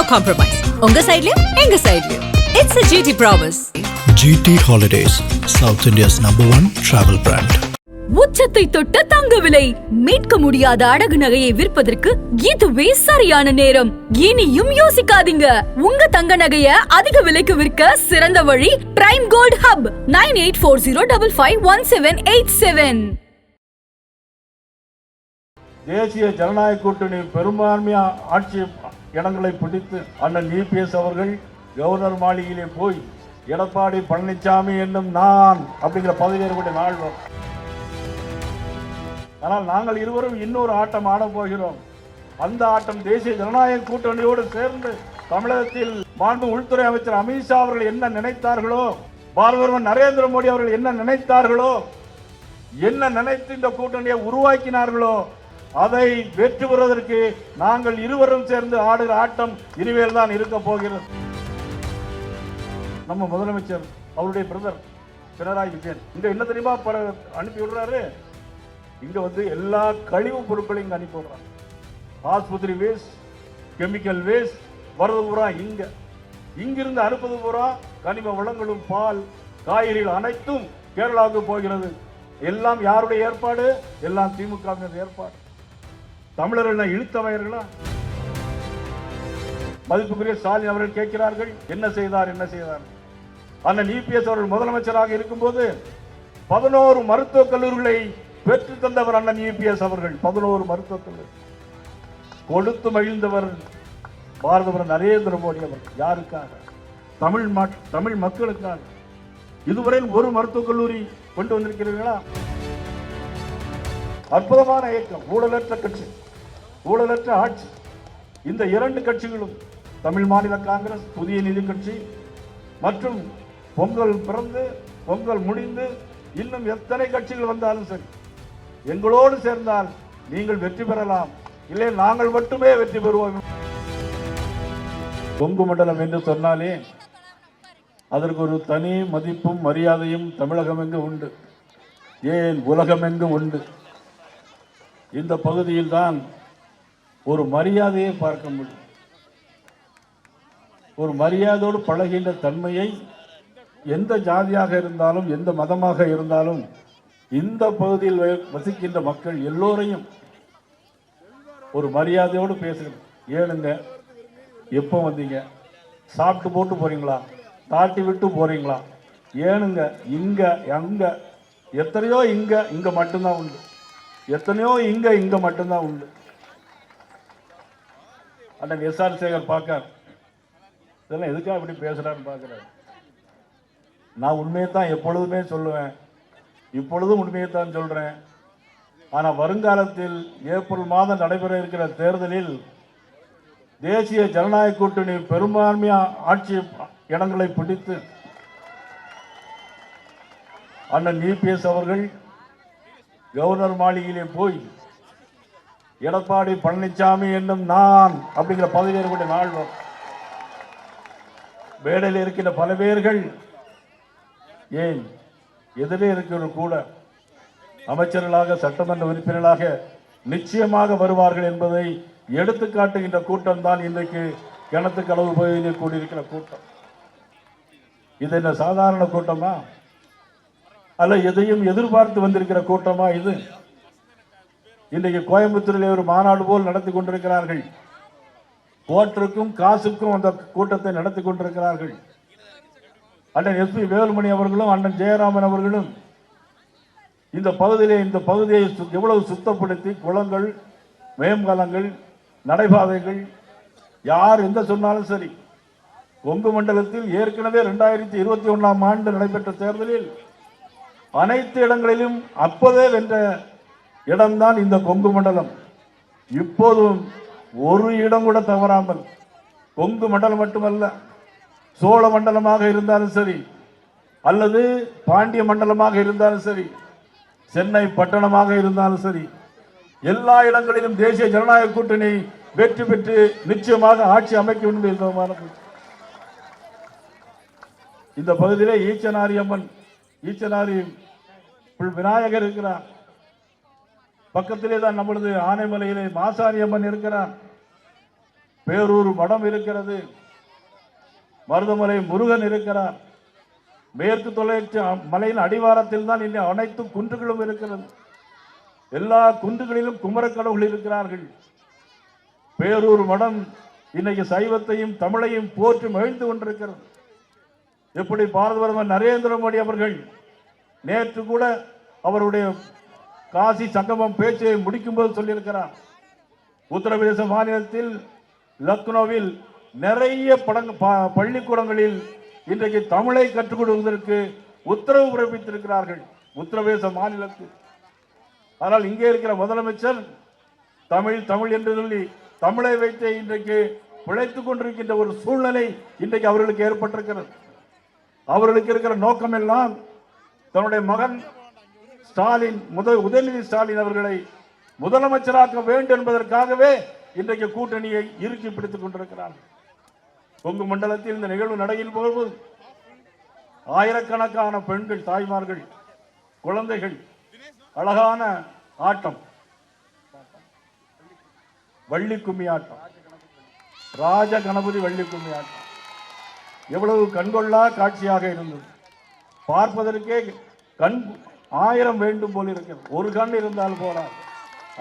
No compromise. உங்க சைடுலயும் எங்க சைடுலயும். It's a GT promise. GT Holidays, South India's #1 travel brand. உச்சத்தை தொட்ட தங்க விலை மீட்க முடியாத அடகு நகையை விற்பதற்கு இதுவே சரியான நேரம். இனியும் யோசிக்காதீங்க. உங்க தங்க நகைய அதிக விலைக்கு விற்க சிறந்த வழி பிரைம் கோல்ட் ஹப் 9840551787. தேசிய ஜனநாயக கூட்டணி பெரும்பான்மையா ஆட்சி இடங்களை பிடித்து அண்ணன் இபிஎஸ் அவர்கள் கவர்னர் மாளிகையிலே போய் எடப்பாடி பழனிசாமி என்னும் நான் அப்படிங்கிற பதவியேற்கக்கூடிய நாள் வரும். ஆனால் நாங்கள் இருவரும் இன்னொரு ஆட்டம் ஆடப் போகிறோம். அந்த ஆட்டம் தேசிய ஜனநாயக கூட்டணியோடு சேர்ந்து தமிழகத்தில் மாண்பு உள்துறை அமைச்சர் அமித்ஷா அவர்கள் என்ன நினைத்தார்களோ, பாரத பிரதமர் நரேந்திர மோடி அவர்கள் என்ன நினைத்தார்களோ, என்ன நினைத்து இந்த கூட்டணியை உருவாக்கினார்களோ, அதை வெற்றி பெறுவதற்கு நாங்கள் இருவரும் சேர்ந்து ஆடுகிற ஆட்டம் இனிமேல் தான் இருக்க போகிறது. நம்ம முதலமைச்சர் அவருடைய பிரதர் பினராயி விஜயன் இங்க என்ன தெரியுமா அனுப்பி விடுறாரு, இங்க வந்து எல்லா கழிவு பொருட்களையும் இங்க அனுப்பி விடுறாங்க. ஆஸ்பத்திரி வேஸ்ட், கெமிக்கல் வேஸ்ட் வரது பூரா இங்கிருந்து அனுப்பது பூரா கனிம வளங்களும் பால் காய்கறிகள் அனைத்தும் கேரளாவுக்கு போகிறது. எல்லாம் யாருடைய ஏற்பாடு? எல்லாம் திமுகவினர் ஏற்பாடு. தமிழர்கள் இழுத்தவர்களா? மதிப்புக்குரிய ஸ்டாலின் அவர்கள் கேட்கிறார்கள், என்ன செய்தார் என்ன செய்தார்? அண்ணன் இபிஎஸ் அவர்கள் முதலமைச்சராக இருக்கும்போது 11 மருத்துவக் கல்லூரிகளை பெற்று தந்தவர் அண்ணன் இபிஎஸ் அவர்கள். 11 மருத்துவக் கல்லூரி கொடுத்து மகிழ்ந்தவர் பாரத பிரதமர் நரேந்திர மோடி அவர்கள். யாருக்காக? தமிழ் மக்களுக்காக. இதுவரையில் ஒரு மருத்துவக் கல்லூரி கொண்டு வந்திருக்கிறீர்களா? அற்புதமான இயக்கம், ஊழலற்ற கட்சி, ஊழலற்ற ஆட்சி. இந்த 2 கட்சிகளும் தமிழ் மாநில காங்கிரஸ், புதிய நீதி கட்சி மற்றும் பொங்கல் பிறந்து பொங்கல் முடிந்து இன்னும் எத்தனை கட்சிகள் வந்தாலும் சரி, எங்களோடு சேர்ந்தால் நீங்கள் வெற்றி பெறலாம், இல்லை நாங்கள் மட்டுமே வெற்றி பெறுவோம். கொங்கு மண்டலம் என்று சொன்னாலே அதற்கு ஒரு தனி மதிப்பும் மரியாதையும் தமிழகம் எங்கு உண்டு, ஏன் உலகம் எங்கு உண்டு. இந்த பகுதியில் தான் ஒரு மரியாதையை பார்க்க முடியும். ஒரு மரியாதையோடு பழகின்ற தன்மையை எந்த ஜாதியாக இருந்தாலும் எந்த மதமாக இருந்தாலும் இந்த பகுதியில் வசிக்கின்ற மக்கள் எல்லோரையும் ஒரு மரியாதையோடு பேசுகிறோம். ஏனுங்க, எப்போ வந்தீங்க, சாப்பிட்டு போட்டு போறீங்களா, தாட்டி விட்டு போறீங்களா, ஏனுங்க, இங்க அங்க எத்தனையோ இங்க மட்டும்தான் உண்டு, எத்தனையோ இங்க மட்டும்தான் உண்டு. அண்ணன் எஸ்ஆர் சேகர் பார்க்க இதெல்லாம் எதுக்காக இப்படி பேசுறான்னு பார்க்கிறார். நான் உண்மையை தான் எப்பொழுதுமே சொல்லுவேன், இப்பொழுதும் உண்மையை தான் சொல்றேன். ஆனால் வருங்காலத்தில் ஏப்ரல் மாதம் நடைபெற இருக்கிற தேர்தலில் தேசிய ஜனநாயக கூட்டணி பெரும்பான்மையா ஆட்சி இடங்களை பிடித்து அண்ணன் இபிஎஸ் அவர்கள் கவர்னர் மாளிகையிலே போய் எடப்பாடி பழனிசாமி என்னும் நான் அப்படிங்கிற பதவியேற்கக்கூடிய நாள் வரும். மேடையில் இருக்கின்ற பல பேர்கள், ஏன் எதிரே இருக்கிற கூட அமைச்சர்களாக சட்டமன்ற உறுப்பினர்களாக நிச்சயமாக வருவார்கள் என்பதை எடுத்து காட்டுகின்ற கூட்டம் தான் இன்றைக்கு கிணத்துக்களவு பகுதியில் கூடியிருக்கிற கூட்டம். இது என்ன சாதாரண கூட்டமா? அல்ல எதையும் எதிர்பார்த்து வந்திருக்கிற கூட்டமா இது? இன்றைக்கு கோயம்புத்தூரில் ஒரு மாநாடு போல் நடத்தி கொண்டிருக்கிறார்கள். கோட்டிற்கும் காசுக்கும் அந்த கூட்டத்தை நடத்தி கொண்டிருக்கிறார்கள். அண்ணன் எஸ்பி வேலுமணி அவர்களும் அண்ணன் ஜெயராமன் அவர்களும் இந்த பகுதியை எவ்வளவு சுத்தப்படுத்தி குளங்கள், மேம்பாலங்கள், நடைபாதைகள் யார் எந்த சொன்னாலும் சரி, கொங்கு மண்டலத்தில் ஏற்கனவே 2021ஆம் ஆண்டு நடைபெற்ற தேர்தலில் அனைத்து இடங்களிலும் அப்போதே வென்ற இடம்தான் இந்த கொங்கு மண்டலம். இப்போதும் ஒரு இடம் கூட தவறாமல் கொங்கு மண்டலம் மட்டுமல்ல, சோழ மண்டலமாக இருந்தாலும் சரி, அல்லது பாண்டிய மண்டலமாக இருந்தாலும் சரி, சென்னை பட்டணமாக இருந்தாலும் சரி, எல்லா இடங்களிலும் தேசிய ஜனநாயக கூட்டணி வெற்றி பெற்று நிச்சயமாக ஆட்சி அமைக்க வேண்டும். இந்த பகுதியிலே ஈச்சனாரி விநாயகர் இருக்கிறார். பக்கத்திலே தான் நம்மளது ஆனைமலையிலே மாசாணி அம்மன் இருக்கிறார். பேரூர் மடம் இருக்கிறது, மருதமலை முருகன் இருக்கிறார். மேற்கு தொடர்ச்சி மலையின் அடிவாரத்தில் தான் இன்னும் அனைத்து குன்றுகளும் இருக்கிறது. எல்லா குன்றுகளிலும் குமரக்கடவுள் இருக்கிறார்கள். பேரூர் மடம் இன்னைக்கு சைவத்தையும் தமிழையும் போற்றி மகிழ்ந்து கொண்டிருக்கிறது. எப்படி பாரத பிரதமர் நரேந்திர மோடி அவர்கள் நேற்று கூட அவருடைய காசி சங்கமம் பேச்சை முடிக்கும் போது சொல்லியிருக்கிறார், உத்தரப்பிரதேச மாநிலத்தில் லக்னோவில் நிறைய பள்ளிக்கூடங்களில் இன்றைக்கு தமிழை கற்றுக் கொடுப்பதற்கு உத்தரவு பிறப்பித்திருக்கிறார்கள் உத்தரப்பிரதேச மாநிலத்தில். ஆனால் இங்கே இருக்கிற முதலமைச்சர் தமிழ் தமிழ் என்று சொல்லி தமிழை வைத்து இன்றைக்கு பிழைத்துக் கொண்டிருக்கின்ற ஒரு சூழ்நிலை இன்றைக்கு அவர்களுக்கு ஏற்பட்டிருக்கிறது. அவர்களுக்கு இருக்கிற நோக்கம் எல்லாம் தன்னுடைய மகன் ஸ்டாலின் உதயநிதி ஸ்டாலின் அவர்களை முதலமைச்சராக்க வேண்டும் என்பதற்காகவே இன்றைக்கு கூட்டணியை இறுக்கி பிடித்துக் கொண்டிருக்கிறார்கள். கொங்கு மண்டலத்தில் இந்த நிகழ்வு நடையில் போது ஆயிரக்கணக்கான பெண்கள், தாய்மார்கள், குழந்தைகள் அழகான ஆட்டம், வள்ளி கும்மி ஆட்டம், ராஜ கணபதி வள்ளி கும்மி ஆட்டம் எவ்வளவு கண்கொள்ளா காட்சியாக இருந்தது. பார்ப்பதற்கே கண் 1000 வேண்டும் போல் இருக்கிறது. ஒரு கண் இருந்தால் போறாது,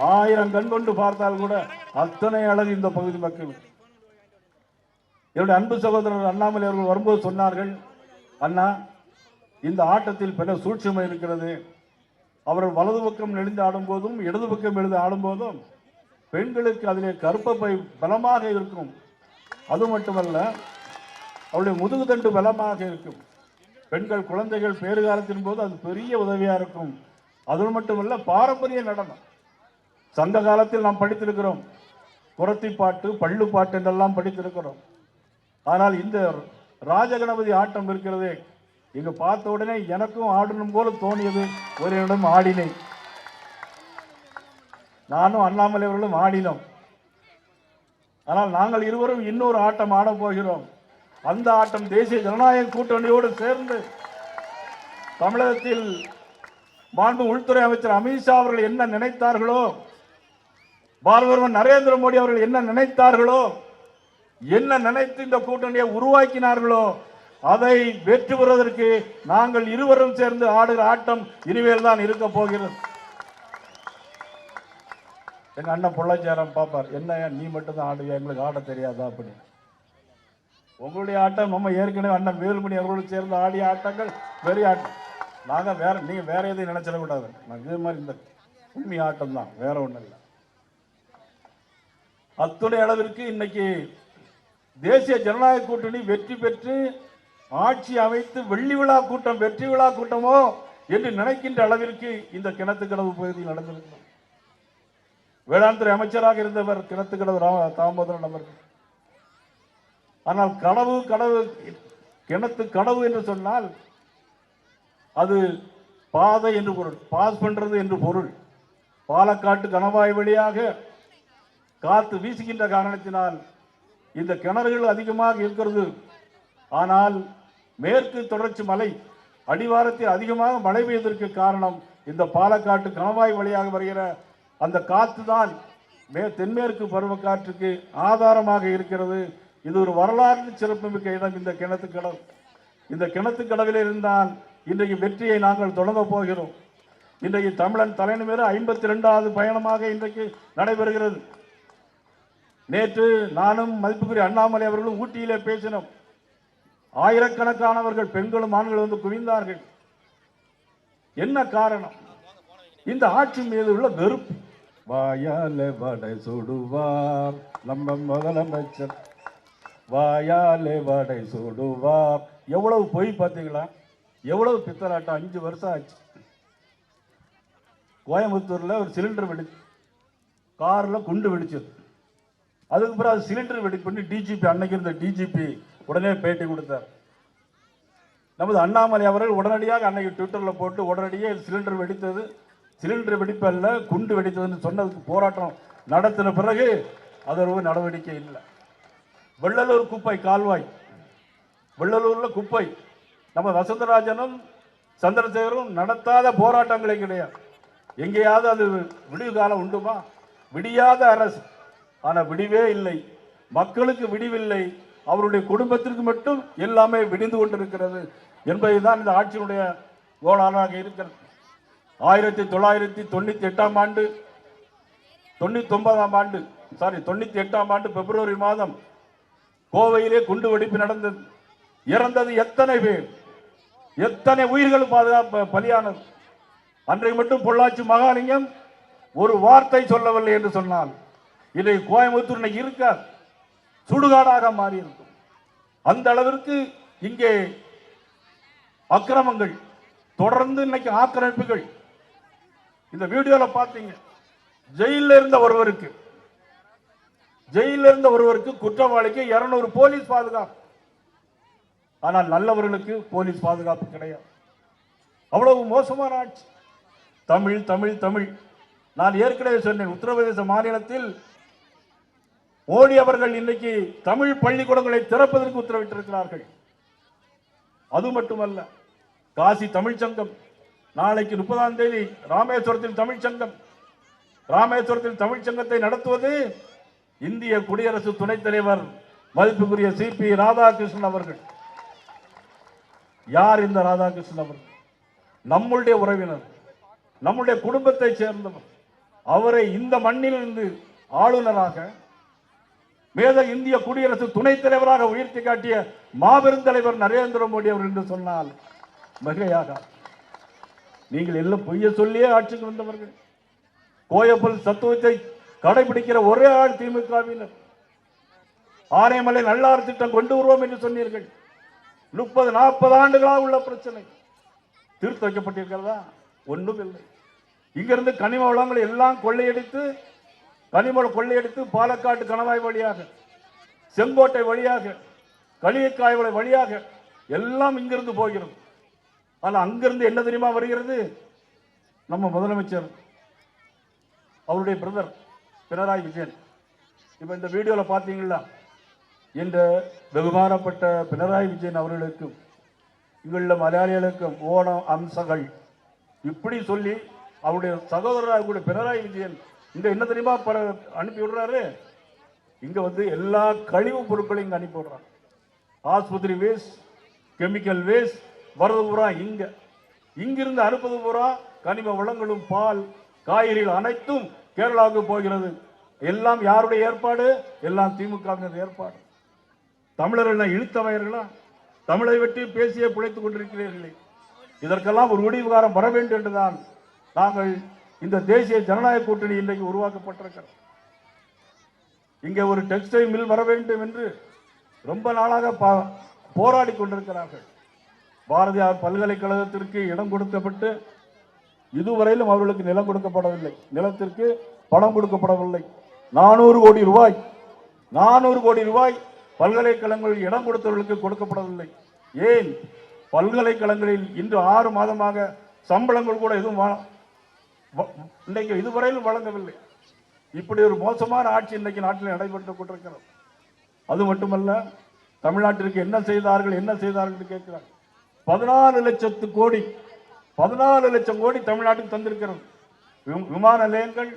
1000 கண் கொண்டு பார்த்தால் கூட அத்தனை அழகு இந்த பகுதி மக்கள். என்னுடைய அன்பு சகோதரர் அண்ணாமலை அவர்கள் வரும்போது சொன்னார்கள், அண்ணா இந்த ஆட்டத்தில் பல சூட்சுமை இருக்கிறது. அவர்கள் வலது பக்கம் நெளிந்து ஆடும்போதும் இடது பக்கம் எழுந்து ஆடும்போதும் பெண்களுக்கு அதிலே கர்ப்பப்பை பலமாக இருக்கும். அது மட்டுமல்ல, அவருடைய முதுகுதண்டு பலமாக இருக்கும். பெண்கள் குழந்தைகள் பேறுகாலத்தின் போது அது பெரிய உதவியா இருக்கும். அது மட்டுமல்ல, பாரம்பரிய நடனம் சங்க காலத்தில் நாம் படித்திருக்கிறோம். குரத்தி பாட்டு, பள்ளு பாட்டு என்றெல்லாம் படித்திருக்கிறோம். ஆனால் இந்த ராஜகணபதி ஆட்டம் இருக்கிறது, இங்க பார்த்த உடனே எனக்கும் ஆடணும் போல தோணியது. ஒரு இடம் ஆடினேன், நானும் அண்ணாமலை அவர்களும் ஆடினோம். ஆனால் நாங்கள் இருவரும் இன்னொரு ஆட்டம் ஆட போகிறோம். அந்த ஆட்டம் தேசிய ஜனநாயக கூட்டணியோடு சேர்ந்து தமிழகத்தில் மாண்பு உள்துறை அமைச்சர் அமித்ஷா அவர்கள் என்ன நினைத்தார்களோ, பாரத பிரதமர் நரேந்திர மோடி அவர்கள் என்ன நினைத்தார்களோ, என்ன நினைத்து இந்த கூட்டணியை உருவாக்கினார்களோ, அதை வெற்றி பெறுவதற்கு நாங்கள் இருவரும் சேர்ந்து ஆடுகிற ஆட்டம் இனிமேல் தான் இருக்க போகிறது. எங்க அண்ணன் பொள்ளாச்சியாரம் பாப்பார், என்ன நீ மட்டும் தான் ஆடுவியா, எங்களுக்கு ஆட தெரியாதா அப்படி. உங்களுடைய ஆட்டம் நம்ம ஏற்கனவே அண்ணன் வேலுமணி அவர்களோடு சேர்ந்து ஆடிய ஆட்டங்கள் பெரிய ஆட்டம். நாங்கள் வேற, நீங்க வேற எதையும் நினைச்சிடக்கூடாது. நாங்கள் இதே மாதிரி இந்த உண்மை ஆட்டம் தான், வேற ஒன்றும் இல்லை. அத்துணை அளவிற்கு இன்னைக்கு தேசிய ஜனநாயக கூட்டணி வெற்றி பெற்று ஆட்சி அமைத்து வெள்ளி விழா கூட்டம், வெற்றி விழா கூட்டமோ என்று நினைக்கின்ற அளவிற்கு இந்த கிணத்துக்கடவு பகுதியில் நடந்திருக்கிறது. வேளாண் துறை அமைச்சராக இருந்தவர் கிணத்துக்கடவு தாமோதரன் அவர்கள். ஆனால் கடவு கிணத்து கடவு என்று சொன்னால் அது பாதை என்று பொருள், பாஸ் பண்றது என்று பொருள். பாலக்காட்டு கணவாய் வழியாக காத்து வீசுகின்ற காரணத்தினால் இந்த கிணறுகள் அதிகமாக இருக்கிறது. ஆனால் மேற்கு தொடர்ச்சி மலை அடிவாரத்தில் அதிகமாக மழை பெய்வதற்கு காரணம் இந்த பாலக்காட்டு கணவாய் வழியாக வருகிற அந்த காற்று தான் தென்மேற்கு பருவக்காற்றுக்கு ஆதாரமாக இருக்கிறது. இது ஒரு வரலாற்று சிறப்புமிக்க இடம் இந்த கிணத்துக்கடவு. இந்த கிணத்துக்கடவில் இருந்தால் இன்றைக்கு வெற்றியை நாங்கள் தொடங்க போகிறோம். இன்றைக்கு தமிழன் தலைநிமிர 52வது பயணமாக இன்றைக்கு நடைபெறுகிறது. நேற்று நானும் மதிப்புக்குரிய அண்ணாமலை அவர்களும் ஊட்டியிலே பேசினோம். ஆயிரக்கணக்கானவர்கள் பெண்களும் ஆண்களும் வந்து குவிந்தார்கள். என்ன காரணம்? இந்த ஆட்சி மீது உள்ள வெறுப்பு. வாயால வடை சுடுவார் நம்ம முதலமைச்சர், வாயாலே வடை சுடுவார். எவ்வளவு பொய் பார்த்தீங்களா, எவ்வளவு பித்தலாட்டம். 5 வருஷம் ஆச்சு. கோயம்புத்தூர்ல ஒரு சிலிண்டர் வெடிச்சு, கார்ல குண்டு வெடிச்சது. அதுக்கு பிறகு அது சிலிண்டர் வெடி பண்ணி டிஜிபி, அன்னைக்கு இருந்த டிஜிபி உடனே பேட்டி கொடுத்தார். நமது அண்ணாமலை அவர்கள் உடனடியாக அன்னைக்கு ட்விட்டர்ல போட்டு உடனடியாக சிலிண்டர் வெடித்தது, சிலிண்டர் வெடிப்பு அல்ல குண்டு வெடித்ததுன்னு சொன்னதுக்கு போராட்டம் நடத்தின பிறகு அது ஒரு நடவடிக்கை இல்லை. வெள்ளலூர் குப்பை கால்வாய், வெள்ளலூர்ல குப்பை, நம்ம வசந்தராஜனும் சந்திரசேகரும் நடத்தாத போராட்டங்களே கிடையாது. எங்கேயாவது அது விடிவு காலம் உண்டுமா? விடியாத அரசு, ஆனா விடிவே இல்லை. மக்களுக்கு விடிவில்லை, அவருடைய குடும்பத்திற்கு மட்டும் எல்லாமே விடிந்து கொண்டிருக்கிறது என்பதுதான் இந்த ஆட்சியினுடைய கோளாறாக இருக்கிறது. 1998ஆம் ஆண்டு 98ஆம் ஆண்டு பிப்ரவரி மாதம் கோவையிலே குண்டு வெடிப்பு நடந்தது. இறந்தது எத்தனை பேர், எத்தனை உயிர்கள் பாதுகாப்பு பலியானது. அன்றைக்கு மட்டும் பொள்ளாச்சி மகாலிங்கம் ஒரு வார்த்தை சொல்லவில்லை என்று சொன்னால் இதை கோயம்புத்தூர் இருக்கார், சுடுகாடாக மாறி இருக்கும். அந்த அளவிற்கு இங்கே அக்கிரமங்கள் தொடர்ந்து இன்னைக்கு ஆக்கிரமிப்புகள். இந்த வீடியோல பார்த்தீங்க, ஜெயில இருந்த ஒருவருக்கு குற்றவாளிக்கு 200 போலீஸ் பாதுகாப்பு. ஆனால் நல்லவர்களுக்கு போலீஸ் பாதுகாப்பு கிடையாது. அவ்வளவு மோசமான ஆட்சி. தமிழ் தமிழ் தமிழ். நான் ஏற்கனவே சொன்னேன், உத்தரப்பிரதேச மாநிலத்தில் மோடி அவர்கள் இன்னைக்கு தமிழ் பள்ளிக்கூடங்களை திறப்பதற்கு உத்தரவிட்டிருக்கிறார்கள். அது மட்டுமல்ல, காசி தமிழ் சங்கம் நாளைக்கு 30ஆம் தேதி ராமேஸ்வரத்தில் தமிழ் சங்கத்தை நடத்துவது இந்திய குடியரசு துணைத் தலைவர் மதிப்புக்குரிய சிபி ராதாகிருஷ்ணன் அவர்கள். யார் இந்த ராதாகிருஷ்ணன் அவர்கள்? நம்முடைய உறவினர், நம்முடைய குடும்பத்தை சேர்ந்தவர். அவரை இந்த மண்ணிலிருந்து ஆளுநராக, மேத இந்திய குடியரசு துணைத் தலைவராக உயர்த்தி காட்டிய மாபெரும் தலைவர் நரேந்திர மோடி அவர் என்று சொன்னால் மிகையாக. நீங்கள் எல்லாம் பொய்ய சொல்லியே ஆட்சிக்கு வந்தவர்கள். கோயப்பல் தத்துவத்தை கடைபிடிக்கிற ஒரே ஆள் திமுகவினர். ஆனைமலை நல்லாறு திட்டம் கொண்டு வருவோம் என்று சொன்னீர்கள். 30-40 ஆண்டுகளாக உள்ள பிரச்சனை தீர்த்து வைக்கப்பட்டிருக்கிறதா? ஒன்றும் இல்லை. இங்கிருந்து கனிம வளங்களை எல்லாம் கொள்ளையடித்து பாலக்காட்டு கணவாய் வழியாக, செங்கோட்டை வழியாக, களியக்காய்வளை வழியாக எல்லாம் இங்கிருந்து போகிறது. ஆனால் அங்கிருந்து என்ன தெரியுமா வருகிறது? நம்ம முதலமைச்சர் அவருடைய பிரதர் பினராயி விஜயன். இப்ப இந்த வீடியோல பாத்தீங்களா, இந்த வெகுமானப்பட்ட பினராயி விஜயன் அவர்களுக்கும் இங்குள்ள மலையாளிகளுக்கும் ஓணம் அம்சங்கள் இப்படி சொல்லி அவருடைய சகோதரராக கூட பினராயி விஜயன் இங்க என்ன தெரியுமா அனுப்பி விடுறாரு? இங்க வந்து எல்லா கழிவு பொருட்களையும் இங்க அனுப்பி விடுறாங்க. ஆஸ்பத்திரி வேஸ்ட், கெமிக்கல் வேஸ்ட் வரது பூரா இங்கிருந்து அனுப்பது பூரா கனிம வளங்களும் பால் காய்கறிகள் அனைத்தும் கேரளாவுக்கு போகிறது. எல்லாம் யாருடைய ஏற்பாடு? எல்லாம் திமுகவினர் ஏற்பாடு. தமிழர்கள் இழுத்தவர்களா? தமிழை வெட்டி பேசியே பிழைத்துக் கொண்டிருக்கிறீர்களே. இதற்கெல்லாம் ஒரு முடிவுகாரம் வர வேண்டும் என்றுதான் நாங்கள் இந்த தேசிய ஜனநாயக கூட்டணி இன்றைக்கு உருவாக்கப்பட்டிருக்கிறது. இங்கே ஒரு டெக்ஸ்டைல் மில் வர வேண்டும் என்று ரொம்ப நாளாக போராடி கொண்டிருக்கிறார்கள். பாரதியார் பல்கலைக்கழகத்திற்கு இடம் கொடுக்கப்பட்டு இதுவரையிலும் அவர்களுக்கு நிலம் கொடுக்கப்படவில்லை, நிலத்திற்கு பணம் கொடுக்கப்படவில்லை. 400 கோடி ரூபாய் பல்கலைக்கழகங்களில் இடம் கொடுத்தவர்களுக்கு கொடுக்கப்படவில்லை. ஏன்? பல்கலைக்கழகங்களில் இன்று 6 மாதமாக சம்பளங்கள் கூட எதுவும் இன்னைக்கு இதுவரையிலும் வழங்கவில்லை. இப்படி ஒரு மோசமான ஆட்சி இன்னைக்கு நாட்டில் நடைபெற்றுக் கொண்டிருக்கிறது. அது மட்டுமல்ல, தமிழ்நாட்டிற்கு என்ன செய்தார்கள் என்று கேட்கிறார். 14 லட்சம் கோடி தமிழ்நாட்டுக்கு தந்திருக்கிறது. விமான நிலையங்கள்,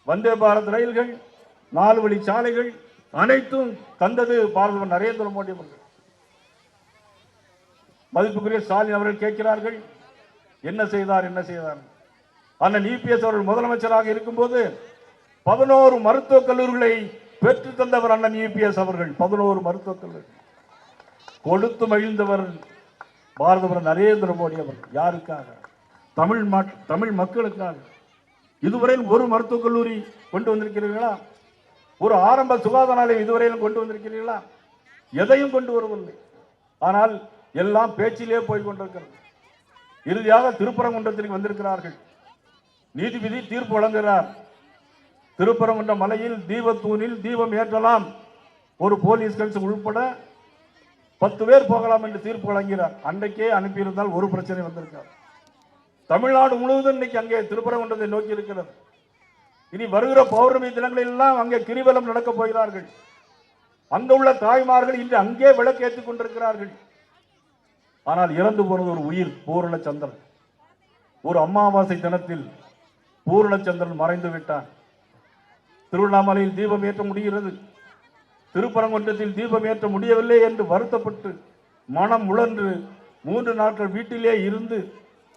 வந்தே பாரத் ரயில்கள், 4 வழி சாலைகள் அனைத்தும் தந்தது பாரத நரேந்திர மோடி அவர்கள். மதிப்புக்குரிய ஸ்டாலின் அவர்கள் கேட்கிறார்கள், என்ன செய்தார்? அண்ணன் இபிஎஸ் அவர்கள் முதலமைச்சராக இருக்கும்போது 11 மருத்துவக் கல்லூரிகளை பெற்று தந்தவர் அண்ணன் இபிஎஸ் அவர்கள். 11 மருத்துவக் கல்லூரி கொடுத்து மகிழ்ந்தவர் பாரத நரேந்திர மோடி அவர்கள். யாருக்காக? தமிழ் மக்களுக்காக. இதுவரையில் ஒரு மருத்துவக் கல்லூரி கொண்டு வந்திருக்கிறீர்களா? ஒரு ஆரம்ப சுகாதார நிலையம் இதுவரையிலும் கொண்டு வந்திருக்கிறீர்களா? எதையும் கொண்டு வரவில்லை. ஆனால் எல்லாம் பேச்சிலே போய் கொண்டிருக்கிறது. இறுதியாக திருப்பரங்குன்றத்திற்கு வந்திருக்கிறார்கள். நீதிபதி தீர்ப்பு வழங்குகிறார். திருப்பரங்குன்ற மலையில் தீபத்தூணில் தீபம் ஏற்றலாம், ஒரு போலீஸ் கன்ஸ் உள்பட 10 பேர் போகலாம் என்று தீர்ப்பு வழங்கினார். அன்றைக்கே அனுப்பியிருந்தால் ஒரு பிரச்சனை வந்திருக்கார். தமிழ்நாடு முழுவதும் இன்னைக்கு அங்கே திருப்பரங்குன்றத்தை நோக்கி இருக்கிறது. இனி வருகிற பௌர்ணமி தினங்களில் எல்லாம் அங்கே கிரிவலம் நடக்கப் போகிறார்கள். அங்க உள்ள தாய்மார்கள் இன்று அங்கே விளக்கு ஏற்றிக் கொண்டிருக்கிறார்கள். ஆனால் இறந்து போனது ஒரு உயிர், பூரணச்சந்திரன். ஒரு அமாவாசை தினத்தில் பூரணச்சந்திரன் மறைந்து விட்டான். திருவண்ணாமலையில் தீபம் ஏற்ற முடிகிறது. திருப்பரங்குன்றத்தில் தீபம் ஏற்ற முடியவில்லை என்று வருத்தப்பட்டு மனம் உழன்று 3 நாட்கள் வீட்டிலே இருந்து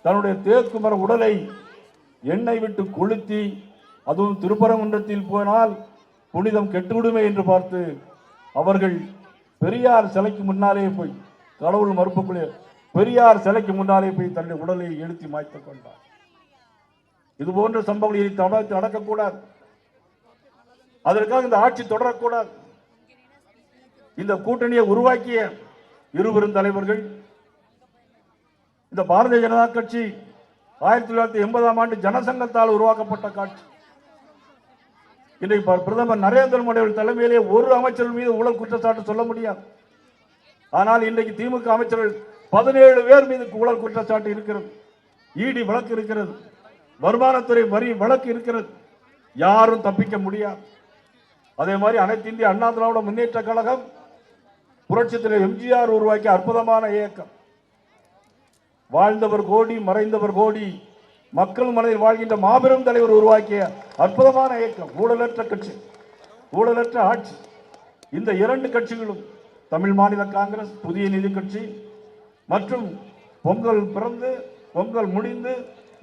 தன்னுடைய தேக்கு மர உடலை எண்ணெய் விட்டு கொளுத்தி, அதுவும் திருப்பரங்குன்றத்தில் போனால் புனிதம் கெட்டுவிடுமே என்று பார்த்து அவர்கள் பெரியார் சிலைக்கு முன்னாலே போய், கடவுள் மறுப்புக்குள்ளே பெரியார் சிலைக்கு முன்னாலே போய் தன்னுடைய உடலை எழுத்தி மாய்த்துக் கொண்டார். இது போன்ற சம்பவங்கள் தமிழகத்தில் நடக்கக்கூடாது. அதற்காக இந்த ஆட்சி தொடரக்கூடாது. இந்த கூட்டணியை உருவாக்கிய இருவரும் தலைவர்கள், இந்த பாரதிய ஜனதா கட்சி 1980ஆம் ஆண்டு ஜனசங்கத்தால் உருவாக்கப்பட்ட கட்சி. இன்றைக்கு பிரதமர் நரேந்திர மோடி அவர்கள் தலைமையிலே ஒரு அமைச்சர் மீது ஊழல் குற்றச்சாட்டு சொல்ல முடியாது. ஆனால் இன்றைக்கு திமுக அமைச்சர்கள் 17 பேர் மீது ஊழல் குற்றச்சாட்டு இருக்கிறது. இடி வழக்கு இருக்கிறது, வருமானத்துறை வரி வழக்கு இருக்கிறது. யாரும் தப்பிக்க முடியாது. அதே மாதிரி அனைத்து இந்திய அண்ணா திராவிட முன்னேற்ற கழகம் புரட்சித் தலைவர் எம்ஜிஆர் உருவாக்கிய அற்புதமான இயக்கம். வாழ்ந்தவர் கோடி, மறைந்தவர் கோடி, மக்கள் மனதில் வாழ்கின்ற மாபெரும் தலைவர் உருவாக்கிய அற்புதமான இயக்கம். ஊழலற்ற கட்சி, ஊழலற்ற ஆட்சி. இந்த 2 கட்சிகளும் தமிழ் மாநில காங்கிரஸ், புதிய நீதி கட்சி மற்றும் பொங்கல் பிறந்து பொங்கல் முடிந்து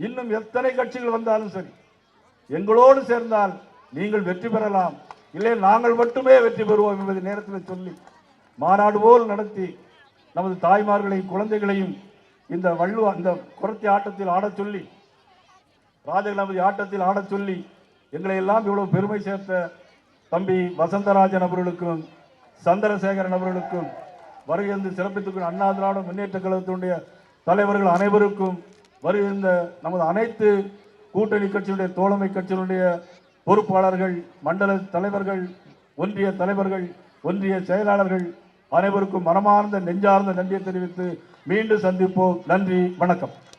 இன்னும் எத்தனை கட்சிகள் வந்தாலும் சரி, எங்களோடு சேர்ந்தால் நீங்கள் வெற்றி பெறலாம், இல்லை நாங்கள் மட்டுமே வெற்றி பெறுவோம் என்பதை நேரத்தில் சொல்லி மாநாடு போல் நடத்தி நமது தாய்மார்களையும் குழந்தைகளையும் இந்த இந்த குரத்தி ஆட்டத்தில் ஆடச் சொல்லி, ராஜகணபதி ஆட்டத்தில் ஆடச் சொல்லி எங்களை எல்லாம் இவ்வளவு பெருமை சேர்த்த தம்பி வசந்தராஜன் அவர்களுக்கும் சந்திரசேகரன் அவர்களுக்கும் வருகின்ற சிறப்பித்துக்கும் அண்ணா திராவிட முன்னேற்ற கழகத்தினுடைய தலைவர்கள் அனைவருக்கும், வருகின்ற நமது அனைத்து கூட்டணி கட்சியுடைய தோழமை கட்சியினுடைய பொறுப்பாளர்கள், மண்டல தலைவர்கள், ஒன்றிய தலைவர்கள், ஒன்றிய செயலாளர்கள் அனைவருக்கும் மனமார்ந்த நெஞ்சார்ந்த நன்றியை தெரிவித்து மீண்டும் சந்திப்போம். நன்றி, வணக்கம்.